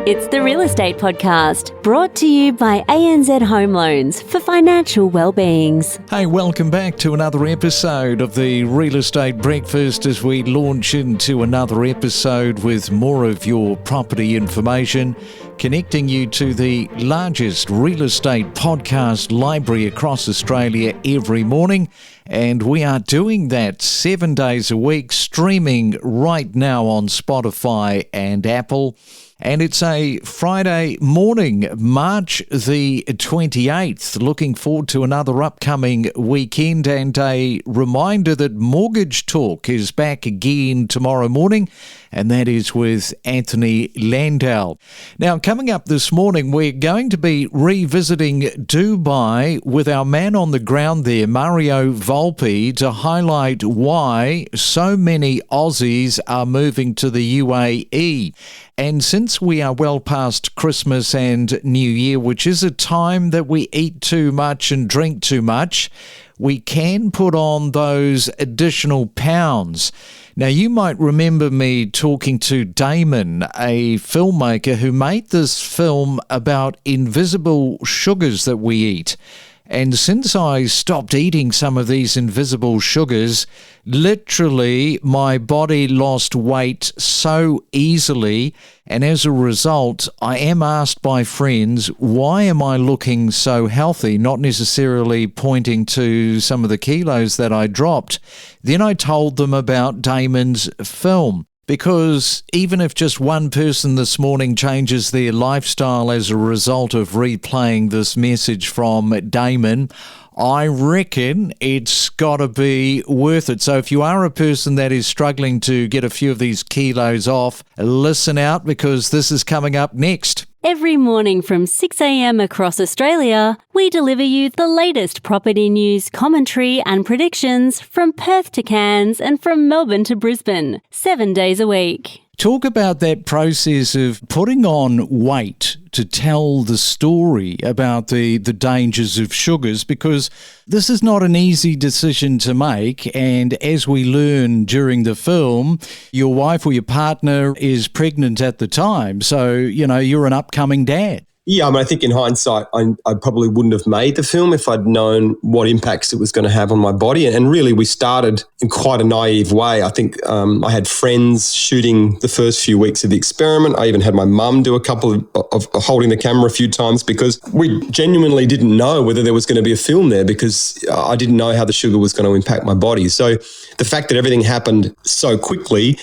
It's the Real Estate Podcast, brought to you by ANZ Home Loans for financial well-beings. Hey, welcome back to another episode of the Real Estate Breakfast as we launch into another episode with more of your property information, connecting you to the largest real estate podcast library across Australia every morning. And we are doing that 7 days a week, streaming right now on Spotify and Apple. And it's a Friday morning, March the 28th. Looking forward to another upcoming weekend, and a reminder that Mortgage Talk is back again tomorrow morning, and that is with Anthony Landau. Now, coming up this morning, we're going to be revisiting Dubai with our man on the ground there, Mario Volpe, to highlight why so many Aussies are moving to the UAE. And since we are well past Christmas and New Year, which is a time that we eat too much and drink too much, we can put on those additional pounds. Now, you might remember me talking to Damon, a filmmaker who made this film about invisible sugars that we eat. And since I stopped eating some of these invisible sugars, literally my body lost weight so easily. And as a result, I am asked by friends, why am I looking so healthy? Not necessarily pointing to some of the kilos that I dropped. Then I told them about Damon's film. Because even if just one person this morning changes their lifestyle as a result of replaying this message from Damon, I reckon it's got to be worth it. So if you are a person that is struggling to get a few of these kilos off, listen out, because this is coming up next. Every morning from 6 a.m. across Australia, we deliver you the latest property news, commentary and predictions from Perth to Cairns and from Melbourne to Brisbane, 7 days a week. Talk about that process of putting on weight to tell the story about the dangers of sugars, because this is not an easy decision to make. And as we learn during the film, your wife or your partner is pregnant at the time. So, you're an upcoming dad. Yeah, I think in hindsight, I probably wouldn't have made the film if I'd known what impacts it was going to have on my body. And really, we started in quite a naive way. I think I had friends shooting the first few weeks of the experiment. I even had my mum do a couple of holding the camera a few times, because we genuinely didn't know whether there was going to be a film there, because I didn't know how the sugar was going to impact my body. So the fact that everything happened so quickly,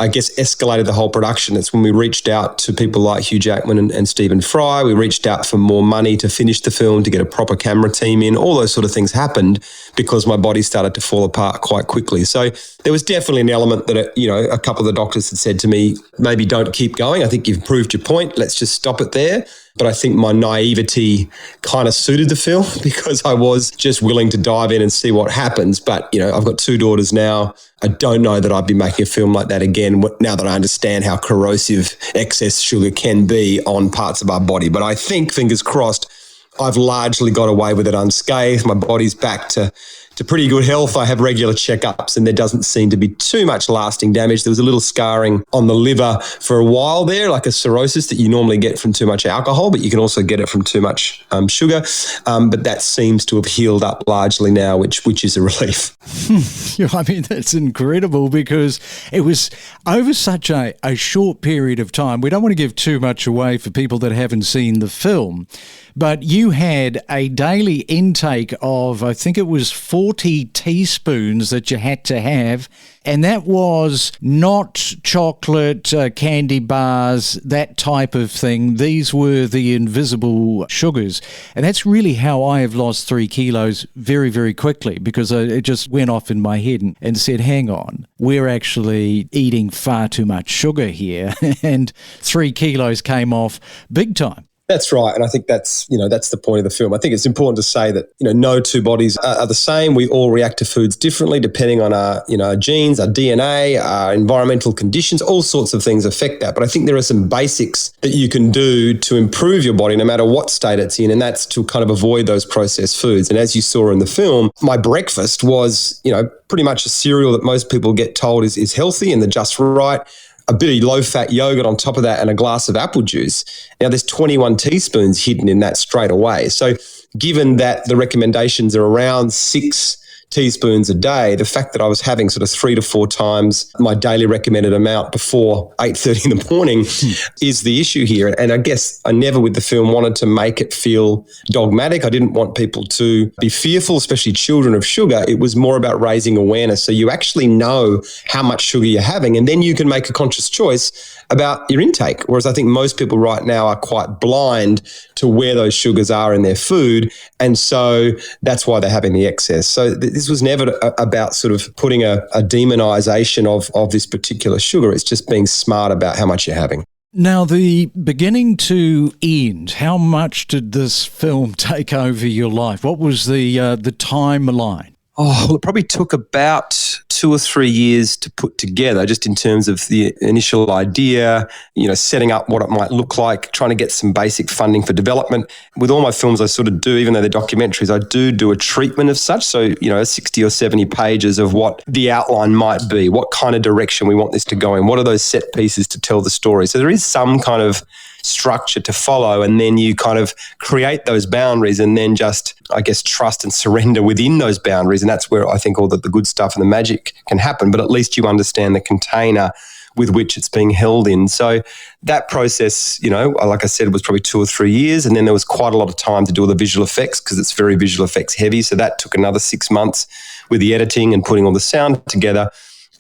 I guess, escalated the whole production. It's when we reached out to people like Hugh Jackman and Stephen Fry. We reached out for more money to finish the film, to get a proper camera team in. All those sort of things happened because my body started to fall apart quite quickly. So there was definitely an element that, a couple of the doctors had said to me, maybe don't keep going. I think you've proved your point. Let's just stop it there. But I think my naivety kind of suited the film, because I was just willing to dive in and see what happens. But, I've got two daughters now. I don't know that I'd be making a film like that again now that I understand how corrosive excess sugar can be on parts of our body. But I think, fingers crossed, I've largely got away with it unscathed. My body's back to pretty good health. I have regular checkups, and there doesn't seem to be too much lasting damage. There was a little scarring on the liver for a while there, like a cirrhosis that you normally get from too much alcohol, but you can also get it from too much sugar. But that seems to have healed up largely now, which is a relief. I mean, that's incredible, because it was over such a short period of time. We don't want to give too much away for people that haven't seen the film, but you had a daily intake of, I think it was 40 teaspoons that you had to have, and that was not chocolate, candy bars, that type of thing. These were the invisible sugars. And that's really how I have lost 3 kilos very, very quickly, because it just went off in my head and said, hang on, we're actually eating far too much sugar here. And 3 kilos came off big time. That's right. And I think that's the point of the film. I think it's important to say that, no two bodies are the same. We all react to foods differently depending on our genes, our DNA, our environmental conditions. All sorts of things affect that. But I think there are some basics that you can do to improve your body no matter what state it's in. And that's to kind of avoid those processed foods. And as you saw in the film, my breakfast was, pretty much a cereal that most people get told is healthy and the just right. a bit of low-fat yogurt on top of that and a glass of apple juice. Now, there's 21 teaspoons hidden in that straight away. So given that the recommendations are around 6 teaspoons a day, the fact that I was having sort of 3 to 4 times my daily recommended amount before 8:30 in the morning is the issue here. And I guess I never with the film wanted to make it feel dogmatic. I didn't want people to be fearful, especially children, of sugar. It was more about raising awareness so you actually know how much sugar you're having, and then you can make a conscious choice about your intake. Whereas I think most people right now are quite blind to where those sugars are in their food. And so that's why they're having the excess. So this was never about sort of putting a demonization of this particular sugar. It's just being smart about how much you're having. Now, the beginning to end, how much did this film take over your life? What was the timeline? Oh, well, it probably took about 2 or 3 years to put together, just in terms of the initial idea, setting up what it might look like, trying to get some basic funding for development. With all my films, I sort of do, even though they're documentaries, I do a treatment of such. So, 60 or 70 pages of what the outline might be, what kind of direction we want this to go in, what are those set pieces to tell the story. So there is some kind of structure to follow, and then you kind of create those boundaries and then just, I guess, trust and surrender within those boundaries. And that's where I think all the good stuff and the magic can happen. But at least you understand the container with which it's being held in. So that process, like I said, was probably 2 or 3 years. And then there was quite a lot of time to do all the visual effects because it's very visual effects heavy. So that took another 6 months with the editing and putting all the sound together.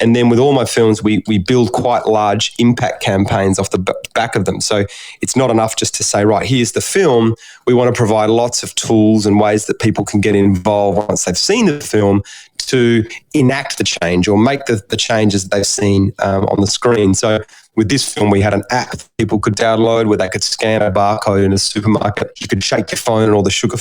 And then with all my films, we build quite large impact campaigns off the back of them. So it's not enough just to say, right, here's the film. We want to provide lots of tools and ways that people can get involved once they've seen the film to enact the change or make the changes that they've seen on the screen. So with this film, we had an app people could download where they could scan a barcode in a supermarket. You could shake your phone and all the sugar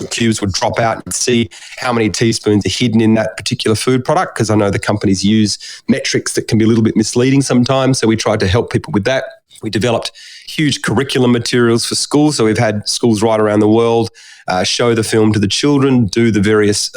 cubes would drop out and see how many teaspoons are hidden in that particular food product, because I know the companies use metrics that can be a little bit misleading sometimes. So we tried to help people with that. We developed huge curriculum materials for schools. So we've had schools right around the world show the film to the children, do the various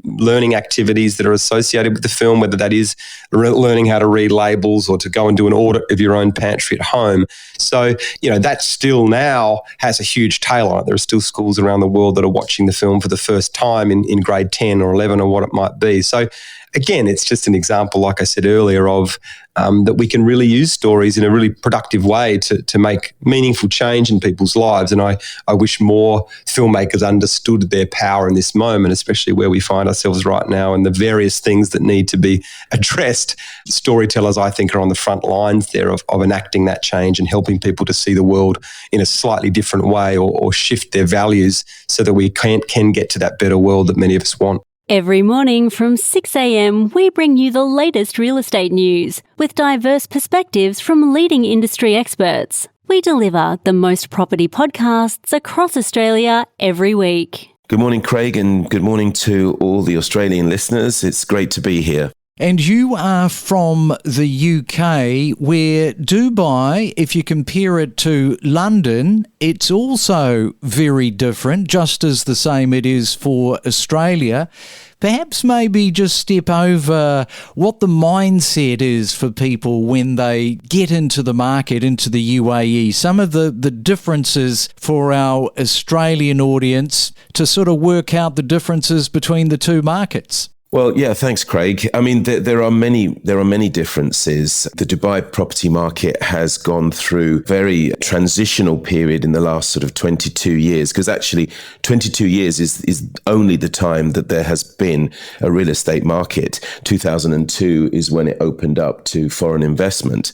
learning activities that are associated with the film, whether that is learning how to read labels or to go and do an audit of your own pantry at home. So, that still now has a huge tail on it. There are still schools around the world that are watching the film for the first time in grade 10 or 11 or what it might be. So, again, it's just an example, like I said earlier, of that we can really use stories in a really productive way to make meaningful change in people's lives. And I wish more filmmakers understood their power in this moment, especially where we find ourselves right now and the various things that need to be addressed. Storytellers, I think, are on the front lines there of enacting that change and helping people to see the world in a slightly different way or shift their values so that we can get to that better world that many of us want. Every morning from 6 a.m, we bring you the latest real estate news with diverse perspectives from leading industry experts. We deliver the most property podcasts across Australia every week. Good morning, Craig, and good morning to all the Australian listeners. It's great to be here. And you are from the UK, where Dubai, if you compare it to London, it's also very different, just as the same it is for Australia. Perhaps maybe just step over what the mindset is for people when they get into the market, into the UAE, some of the differences for our Australian audience to sort of work out the differences between the two markets. Well, yeah, thanks, Craig. I mean, there are many differences. The Dubai property market has gone through a very transitional period in the last sort of 22 years, because actually 22 years is only the time that there has been a real estate market. 2002 is when it opened up to foreign investment.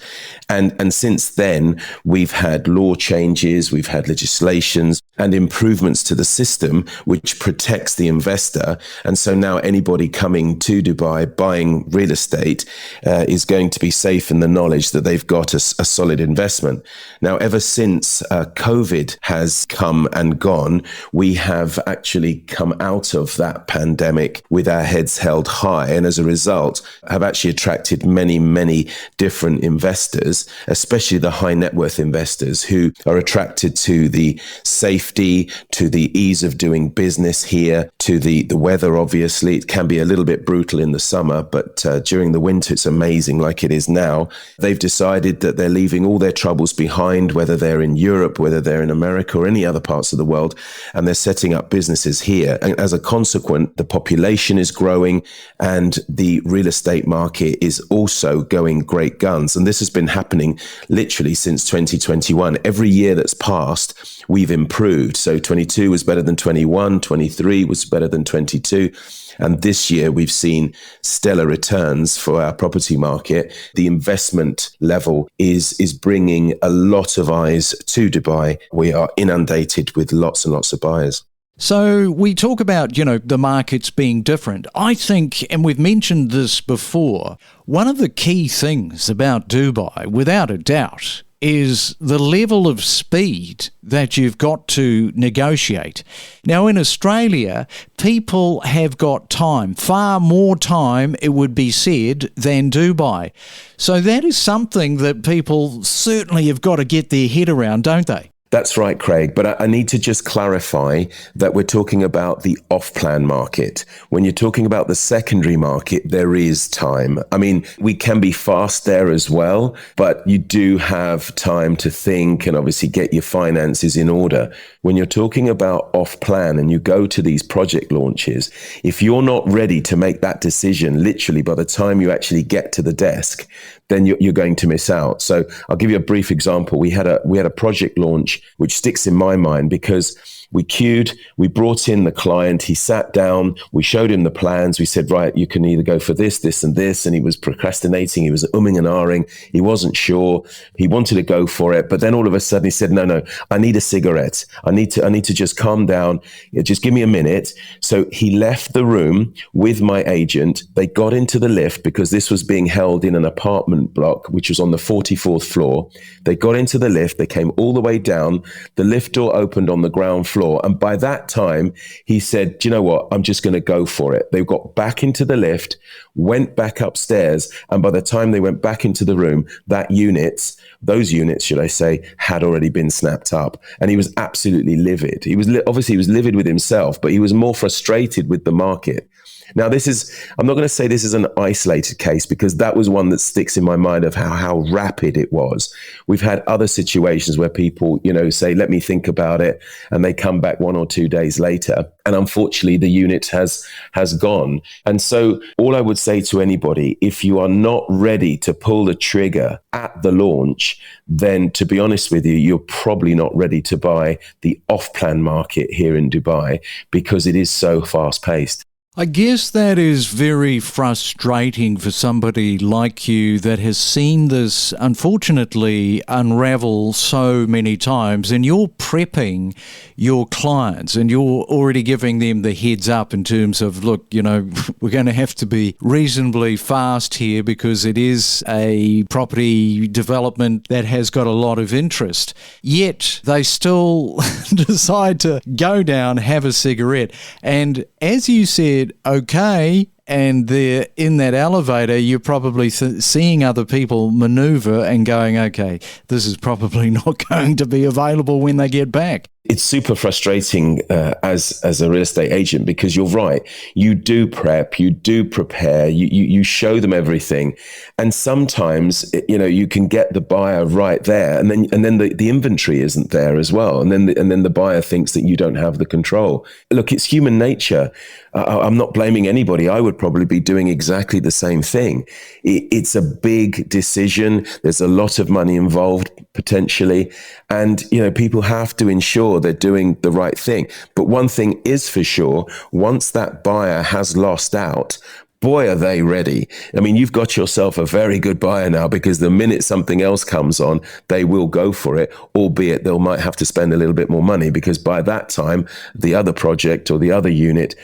And since then, we've had law changes, we've had legislations and improvements to the system, which protects the investor. And so now anybody coming to Dubai buying real estate is going to be safe in the knowledge that they've got a solid investment. Now, ever since COVID has come and gone, we have actually come out of that pandemic with our heads held high. And as a result, have actually attracted many different investors, especially the high net worth investors who are attracted to the safe safety, to the ease of doing business here, to the weather, obviously. It can be a little bit brutal in the summer, but during the winter, it's amazing like it is now. They've decided that they're leaving all their troubles behind, whether they're in Europe, whether they're in America or any other parts of the world, and they're setting up businesses here. And as a consequence, the population is growing and the real estate market is also going great guns. And this has been happening literally since 2021. Every year that's passed, we've improved. So 22 was better than 21, 23 was better than 22. And this year we've seen stellar returns for our property market. The investment level is bringing a lot of eyes to Dubai. We are inundated with lots and lots of buyers. So we talk about, the markets being different. I think, and we've mentioned this before, one of the key things about Dubai, without a doubt, is the level of speed that you've got to negotiate. Now, in Australia, people have got time, far more time, it would be said, than Dubai. So that is something that people certainly have got to get their head around, don't they? That's right, Craig. But I need to just clarify that we're talking about the off-plan market. When you're talking about the secondary market, there is time. I mean, we can be fast there as well, but you do have time to think and obviously get your finances in order. When you're talking about off-plan and you go to these project launches, if you're not ready to make that decision, literally by the time you actually get to the desk, then you're going to miss out. So I'll give you a brief example. We had a project launch which sticks in my mind because we queued, we brought in the client, he sat down, we showed him the plans, we said, right, you can either go for this, this and this, and he was procrastinating, he was umming and ahhing, he wasn't sure, he wanted to go for it, but then all of a sudden he said, no, I need a cigarette, I need to just calm down, just give me a minute. So he left the room with my agent, they got into the lift because this was being held in an apartment block, which was on the 44th floor. They got into the lift, they came all the way down, the lift door opened on the ground floor. And by that time, he said, do you know what? I'm just going to go for it. They got back into the lift, went back upstairs. And by the time they went back into the room, those units, should I say, had already been snapped up. And he was absolutely livid. He was obviously livid with himself, but he was more frustrated with the market. Now, I'm not going to say this is an isolated case because that was one that sticks in my mind of how rapid it was. We've had other situations where people, say, let me think about it, and they come back 1 or 2 days later. And unfortunately, the unit has gone. And so all I would say to anybody, if you are not ready to pull the trigger at the launch, then to be honest with you, you're probably not ready to buy the off-plan market here in Dubai because it is so fast-paced. I guess that is very frustrating for somebody like you that has seen this, unfortunately, unravel so many times, and you're prepping your clients and you're already giving them the heads up in terms of, look, we're going to have to be reasonably fast here because it is a property development that has got a lot of interest. Yet they still decide to go down, have a cigarette, and as you said, okay, and they're in that elevator, you're probably seeing other people maneuver and going, okay, this is probably not going to be available when they get back. It's super frustrating as a real estate agent because you're right. You do prep, you do prepare, you show them everything, and sometimes you can get the buyer right there, and then the inventory isn't there as well, and then the buyer thinks that you don't have the control. Look, it's human nature. I'm not blaming anybody. I would probably be doing exactly the same thing. It's a big decision. There's a lot of money involved potentially, and people have to ensure they're doing the right thing. But one thing is for sure, once that buyer has lost out, boy, are they ready. I mean, you've got yourself a very good buyer now because the minute something else comes on, they will go for it, albeit they might have to spend a little bit more money because by that time, the other project or the other unit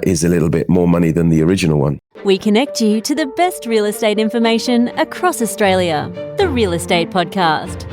is a little bit more money than the original one. We connect you to the best real estate information across Australia. The Real Estate Podcast.